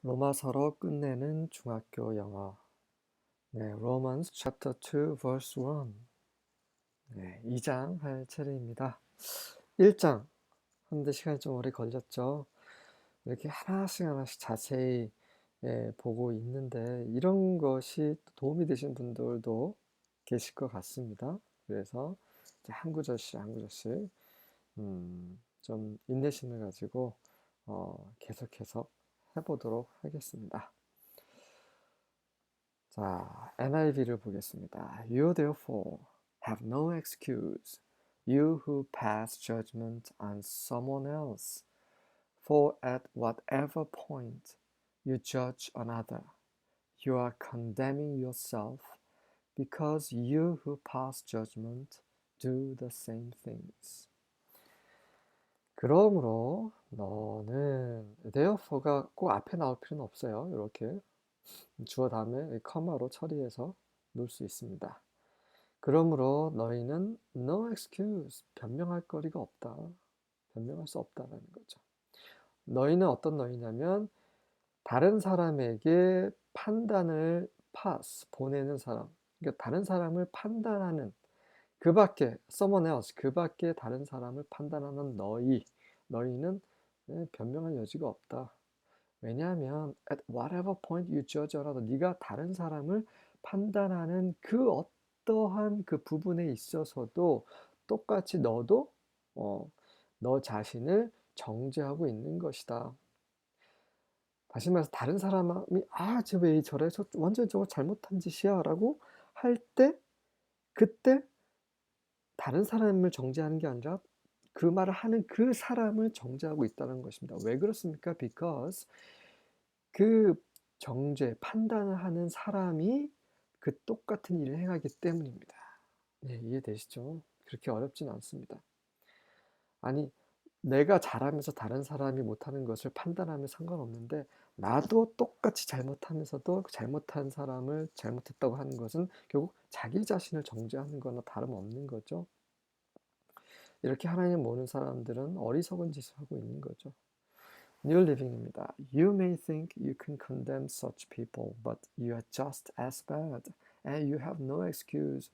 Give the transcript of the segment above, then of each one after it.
로마서로 끝내는 중학교 영어. 네, Romans chapter 2 verse 1. 네, 2장 할 차례입니다. 1장 하는데 시간이 좀 오래 걸렸죠. 이렇게 하나씩 자세히 보고 있는데 이런 것이 도움이 되신 분들도 계실 것 같습니다. 그래서 이제 한 구절씩 좀 인내심을 가지고 계속해서 해보도록 하겠습니다. 자, NIV를 보겠습니다. You therefore have no excuse, you who pass judgment on someone else. For at whatever point you judge another, you are condemning yourself, because you who pass judgment do the same things. 그러므로 너는 therefore가 꼭 앞에 나올 필요는 없어요. 이렇게 주어 다음에 커마로 처리해서 놓을 수 있습니다. 그러므로 너희는 no excuse, 변명할 거리가 없다. 변명할 수 없다라는 거죠. 너희는 어떤 너희냐면 다른 사람에게 판단을 보내는 사람. 그러니까 다른 사람을 판단하는 그 밖에 someone else, 그 밖에 다른 사람을 판단하는 너희는 변명할 여지가 없다. 왜냐하면 at whatever point you judge another, 네가 다른 사람을 판단하는 그 어떠한 그 부분에 있어서도 똑같이 너도 너 자신을 정죄하고 있는 것이다. 다시 말해서 다른 사람이 쟤 왜 저래? 저 완전 저거 잘못한 짓이야 라고 할 때 그때 다른 사람을 정죄하는 게 아니라 그 말을 하는 그 사람을 정죄하고 있다는 것입니다. 왜 그렇습니까? Because 그 판단을 하는 사람이 그 똑같은 일을 행하기 때문입니다. 네, 이해되시죠? 그렇게 어렵진 않습니다. 아니, 내가 잘하면서 다른 사람이 못하는 것을 판단하면 상관없는데 나도 똑같이 잘못하면서도 잘못한 사람을 잘못했다고 하는 것은 결국 자기 자신을 정죄하는 거나 다름없는 거죠. 이렇게 하나님 모르는 사람들은 어리석은 짓을 하고 있는 거죠. New Living입니다. You may think you can condemn such people, but you are just as bad, and you have no excuse.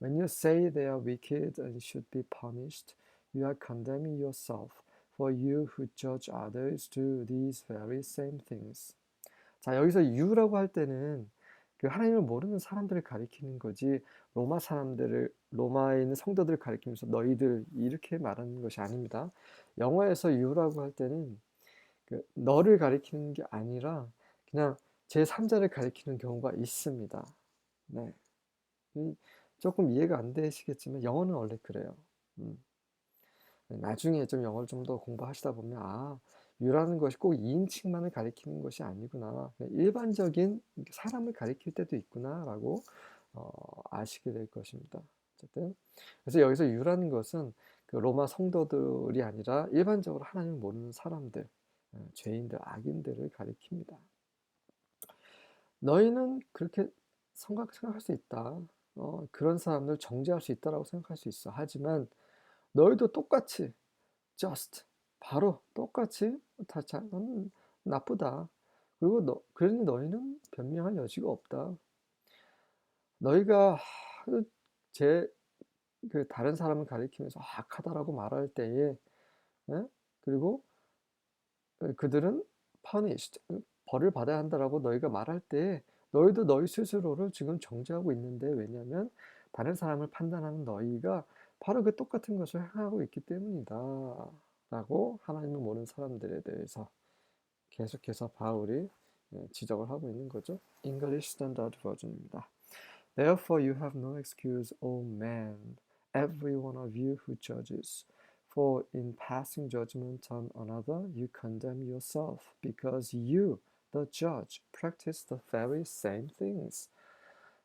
When you say they are wicked and should be punished, you are condemning yourself, for you who judge others do these very same things. 자, 여기서 you라고 할 때는 그 하나님을 모르는 사람들을 가리키는 거지 로마에 있는 성도들을 가리키면서 너희들 이렇게 말하는 것이 아닙니다. 영어에서 you라고 할 때는 그 너를 가리키는 게 아니라 그냥 제3자를 가리키는 경우가 있습니다. 네. 조금 이해가 안 되시겠지만 영어는 원래 그래요. 나중에 좀 영어를 좀 더 공부하시다 보면 you라는 것이 꼭 2인칭만을 가리키는 것이 아니구나. 일반적인 사람을 가리킬 때도 있구나라고 아시게 될 것입니다. 어쨌든 그래서 여기서 you라는 것은 그 로마 성도들이 아니라 일반적으로 하나님을 모르는 사람들, 죄인들, 악인들을 가리킵니다. 너희는 그렇게 생각할 수 있다. 그런 사람들 정죄할 수 있다라고 생각할 수 있어. 하지만 너희도 똑같이 바로 똑같이 너는 나쁘다. 그리고 그러니 너희는 변명할 여지가 없다. 너희가 그 다른 사람을 가리키면서 악하다라고 말할 때에, 그리고 그들은 punished, 벌을 받아야 한다라고 너희가 말할 때 너희도 너희 스스로를 지금 정죄하고 있는데, 왜냐하면 다른 사람을 판단하는 너희가 바로 그 똑같은 것을 행하고 있기 때문이다 라고 하나님을 모르는 사람들에 대해서 계속해서 바울이 지적을 하고 있는 거죠. English Standard Version입니다. Therefore you have no excuse, O man, every one of you who judges. For in passing judgment on another, you condemn yourself, because you, the judge, practice the very same things.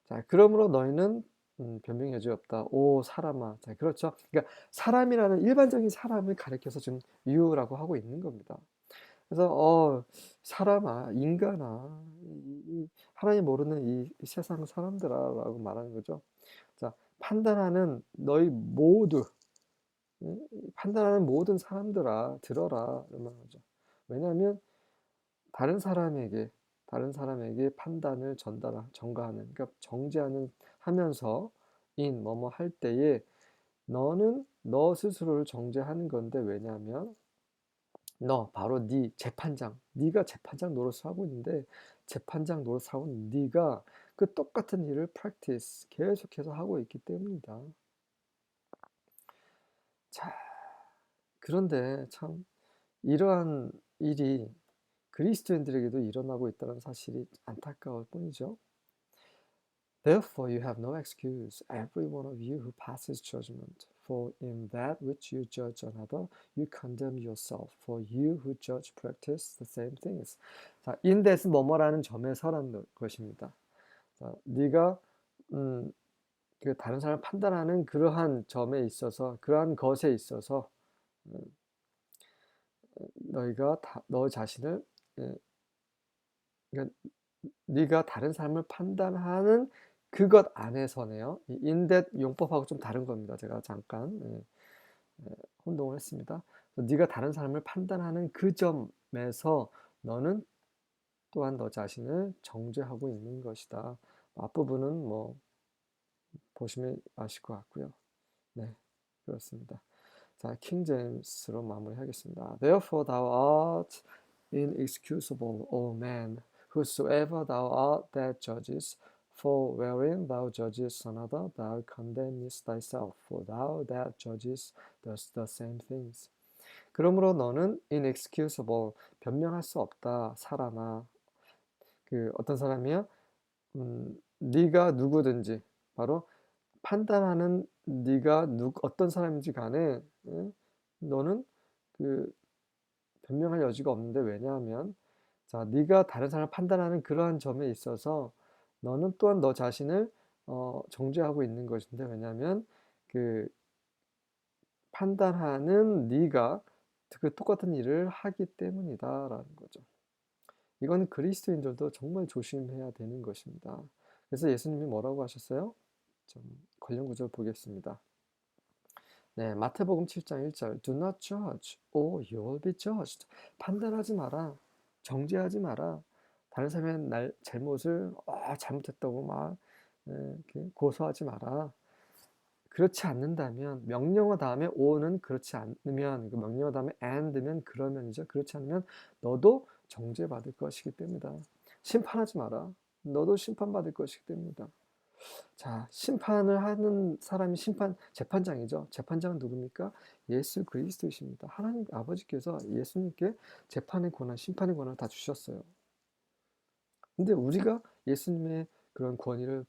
자, 그러므로 너희는 변명의 여지 없다. 오 사람아. 자, 그렇죠. 그러니까 사람이라는 일반적인 사람을 가리켜서 지금 you라고 하고 있는 겁니다. 그래서 사람아, 인간아, 하나님 모르는 이 세상 사람들아라고 말하는 거죠. 자, 판단하는 너희 모두, 판단하는 모든 사람들아, 들어라 이런 거죠. 왜냐하면 다른 사람에게 판단을 전가하는, 그러니까 정죄하는 하면서 뭐뭐 할 때에 너는 너 스스로를 정죄하는 건데, 왜냐하면 바로 네 재판장, 네가 재판장 노릇을 하고 있는데, 재판장 노릇을 하고 있는 네가 그 똑같은 일을 practice 계속해서 하고 있기 때문이다. 자, 그런데 참 이러한 일이 그리스도인들에게도 일어나고 있다는 사실이 안타까울 뿐이죠. Therefore you have no excuse, every one of you who passes judgment. For in that which you judge another, you condemn yourself. For you who judge practice the same things. 자, in that은 뭐뭐라는 점에서라는 것입니다. 자, 네가 그 다른 사람을 판단하는 그러한 점에 있어서, 그러한 것에 있어서 음, 너희가 너 자신을 그러니까 네가 다른 사람을 판단하는 그것 안에서네요. 이 인댓 용법하고 좀 다른 겁니다. 제가 잠깐 혼동을 했습니다. 네가 다른 사람을 판단하는 그 점에서 너는 또한 너 자신을 정죄하고 있는 것이다. 앞부분은 뭐 보시면 아실 것 같고요. 네, 그렇습니다. 자, 킹 제임스로 마무리하겠습니다. Therefore thou art inexcusable, O man, whosoever thou art that judges. For wherein thou judgest another, thou condemnest thyself. For thou that judgest does the same things. 그러므로 너는 inexcusable, 변명할 수 없다, 사람아. 그 어떤 사람이요? 네가 누구든지, 바로 판단하는 네가 어떤 사람인지 간에 너는 그 변명할 여지가 없는데, 왜냐하면 자, 네가 다른 사람을 판단하는 그러한 점에 있어서 너는 또한 너 자신을 정죄하고 있는 것인데, 왜냐하면 그 판단하는 네가 그 똑같은 일을 하기 때문이다라는 거죠. 이건 그리스도인들도 정말 조심해야 되는 것입니다. 그래서 예수님이 뭐라고 하셨어요? 좀 관련 구절 보겠습니다. 네, 마태복음 7장 1절 Do not judge or you will be judged. 판단하지 마라. 정죄하지 마라. 다른 사람의 잘못을 잘못했다고 막 이렇게 고소하지 마라. 그렇지 않는다면, 명령어 다음에 o는 그렇지 않으면, 그 명령어 다음에 and면 그러면이죠. 그렇지 않으면 너도 정죄받을 것이기 때문이다. 심판하지 마라. 너도 심판받을 것이기 때문이다. 자, 심판을 하는 사람이 재판장이죠. 재판장은 누굽니까? 예수 그리스도이십니다. 하나님 아버지께서 예수님께 재판의 권한, 심판의 권한을 다 주셨어요. 근데 우리가 예수님의 그런 권위를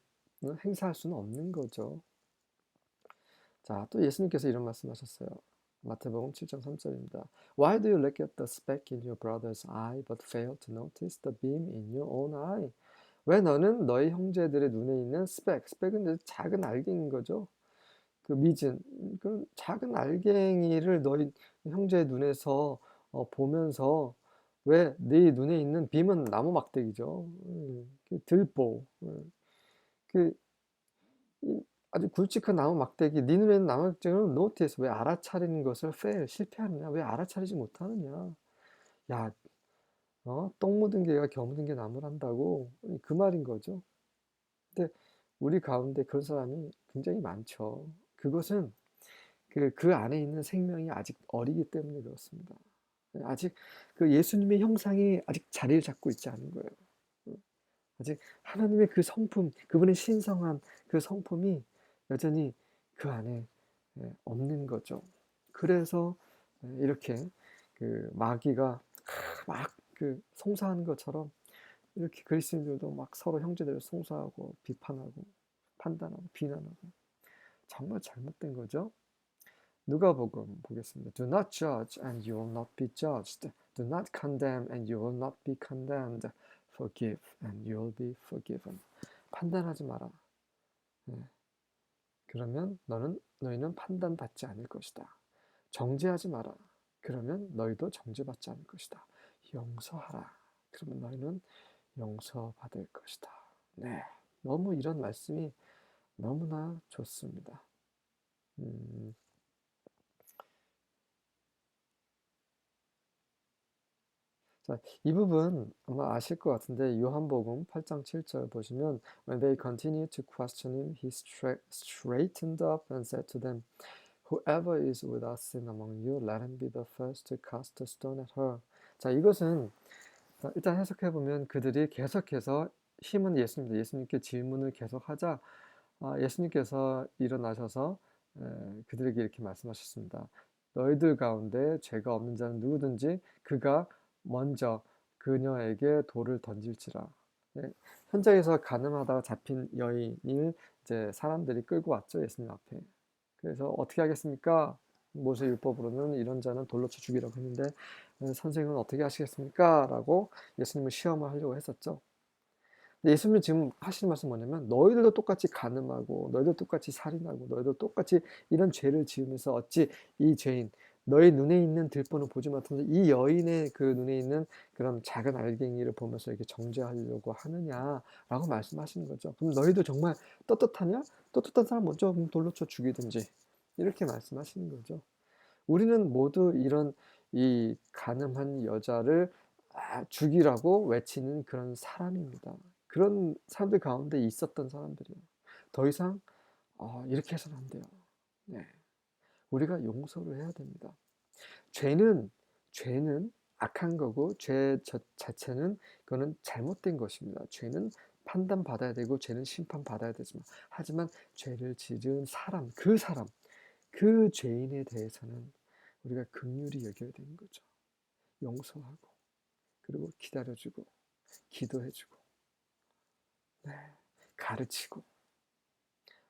행사할 수는 없는 거죠. 자, 또 예수님께서 이런 말씀하셨어요. 마태복음 7장 3절입니다. Why do you look at the speck in your brother's eye but fail to notice the beam in your own eye? 왜 너는 너희 형제들의 눈에 있는 스펙은 작은 알갱이인 거죠. 그 미진, 그 작은 알갱이를 너희 형제의 눈에서 보면서 왜 네 눈에 있는 빔은 나무 막대기죠. 그 들보, 그 아주 굵직한 나무 막대기, 네 눈에 있는 나무 막대기를 노티에서 왜 알아차리는 것을 실패하느냐? 왜 알아차리지 못하느냐? 야, 똥 묻은 개가 겨 묻은 개 나무란다고 그 말인 거죠. 근데 우리 가운데 그런 사람이 굉장히 많죠. 그것은 그 안에 있는 생명이 아직 어리기 때문에 그렇습니다. 아직 그 예수님의 형상이 아직 자리를 잡고 있지 않은 거예요. 아직 하나님의 그 성품, 그분의 신성한 그 성품이 여전히 그 안에 없는 거죠. 그래서 이렇게 그 마귀가 막 그 송사하는 것처럼 이렇게 그리스도인들도 막 서로 형제들을 송사하고 비판하고 판단하고 비난하고, 정말 잘못된 거죠. 누가복음 보겠습니다. Do not judge and you will not be judged. Do not condemn and you will not be condemned. Forgive and you will be forgiven. 판단하지 마라. 네. 그러면 너희는 판단받지 않을 것이다. 정죄하지 마라. 그러면 너희도 정죄받지 않을 것이다. 용서하라. 그러면 너희는 용서받을 것이다. 네, 너무 이런 말씀이 너무나 좋습니다. 자, 이 부분 아마 아실 것 같은데 요한복음 8장 7절 보시면 When they continued to question him, he straightened up and said to them, Whoever is without sin among you, let him be the first to cast a stone at her. 자, 이것은 일단 해석해 보면 그들이 계속해서 힘은 예수님입니다. 예수님께 질문을 계속하자 예수님께서 일어나셔서 그들에게 이렇게 말씀하셨습니다. 너희들 가운데 죄가 없는 자는 누구든지 그가 먼저 그녀에게 돌을 던질지라. 네, 현장에서 가늠하다가 잡힌 여인을 이제 사람들이 끌고 왔죠, 예수님 앞에. 그래서 어떻게 하겠습니까? 모세 율법으로는 이런 자는 돌로 쳐 죽이라고 했는데 선생님은 어떻게 하시겠습니까? 라고 예수님을 시험을 하려고 했었죠. 근데 예수님이 지금 하시는 말씀 뭐냐면 너희들도 똑같이 간음하고 너희도 똑같이 살인하고 너희도 똑같이 이런 죄를 지으면서 어찌 이 죄인 너희 눈에 있는 들보는 보지 못하면서 이 여인의 그 눈에 있는 그런 작은 알갱이를 보면서 이렇게 정죄하려고 하느냐라고 말씀하시는 거죠. 그럼 너희도 정말 떳떳하냐? 떳떳한 사람 먼저 돌로 쳐 죽이든지 이렇게 말씀하시는 거죠. 우리는 모두 이런 이 간음한 여자를 죽이라고 외치는 그런 사람입니다. 그런 사람들 가운데 있었던 사람들이에요. 더 이상 이렇게 해서는 안 돼요. 네. 우리가 용서를 해야 됩니다. 죄는 악한 거고 죄 자체는 그거는 잘못된 것입니다. 죄는 판단받아야 되고 죄는 심판받아야 되지만 하지만 죄를 지은 사람, 그 죄인에 대해서는 우리가 긍휼히 여겨야 되는 거죠. 용서하고 그리고 기다려주고 기도해주고 네, 가르치고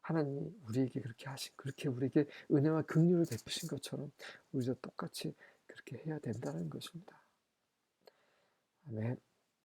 하나님이 우리에게 그렇게 우리에게 은혜와 긍휼을 베푸신 것처럼 우리도 똑같이 그렇게 해야 된다는 것입니다. 아멘.